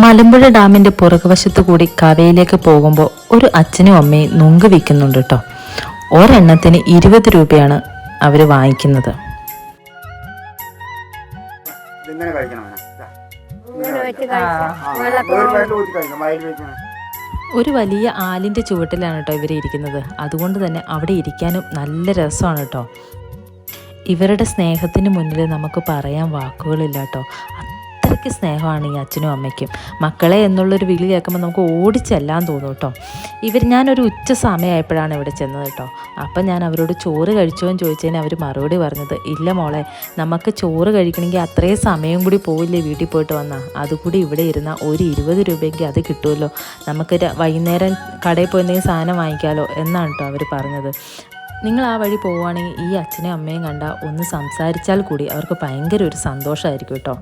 മലമ്പുഴ ഡാമിൻ്റെ പുറകുവശത്ത് കൂടി കവയിലേക്ക് പോകുമ്പോൾ ഒരു അച്ഛനും അമ്മയും നുങ്ക് വിൽക്കുന്നുണ്ട് കേട്ടോ. ഒരെണ്ണത്തിന് 20 രൂപയാണ് അവർ വാങ്ങിക്കുന്നത്. ഒരു വലിയ ആലിൻ്റെ ചുവട്ടിലാണ് കേട്ടോ ഇവർ ഇരിക്കുന്നത്. അതുകൊണ്ട് തന്നെ അവിടെ ഇരിക്കാനും നല്ല രസമാണ് കേട്ടോ. ഇവരുടെ സ്നേഹത്തിന് മുന്നിൽ നമുക്ക് പറയാൻ വാക്കുകളില്ല കേട്ടോ. അത്രയ്ക്ക് സ്നേഹമാണ് ഈ അച്ഛനും അമ്മയ്ക്കും. മക്കളെ എന്നുള്ളൊരു വിളി കേൾക്കുമ്പോൾ നമുക്ക് ഓടിച്ചെല്ലാൻ തോന്നും കേട്ടോ. ഞാനൊരു ഉച്ച സമയമായപ്പോഴാണ് ഇവിടെ ചെന്നത് കേട്ടോ. അപ്പം ഞാൻ അവരോട് ചോറ് കഴിച്ചോ എന്ന് ചോദിച്ചതിന് അവർ മറുപടി പറഞ്ഞത്, ഇല്ല മോളെ, നമുക്ക് ചോറ് കഴിക്കണമെങ്കിൽ അത്രയും സമയം കൂടി പോവില്ലേ വീട്ടിൽ പോയിട്ട് വന്നാൽ, അതുകൂടി ഇവിടെ ഇരുന്നാൽ ഒരു 20 രൂപയെങ്കിൽ അത് കിട്ടുമല്ലോ, നമുക്ക് വൈകുന്നേരം കടയിൽ പോയി എന്തെങ്കിലും സാധനം വാങ്ങിക്കാമല്ലോ എന്നാണ് കേട്ടോ അവർ പറഞ്ഞത്. നിങ്ങൾ ആ വഴി പോവുകയാണെങ്കിൽ ഈ അച്ഛനെയും അമ്മയും കണ്ടാൽ ഒന്ന് സംസാരിച്ചാൽ കൂടി അവർക്ക് ഭയങ്കര ഒരു സന്തോഷമായിരിക്കും കേട്ടോ.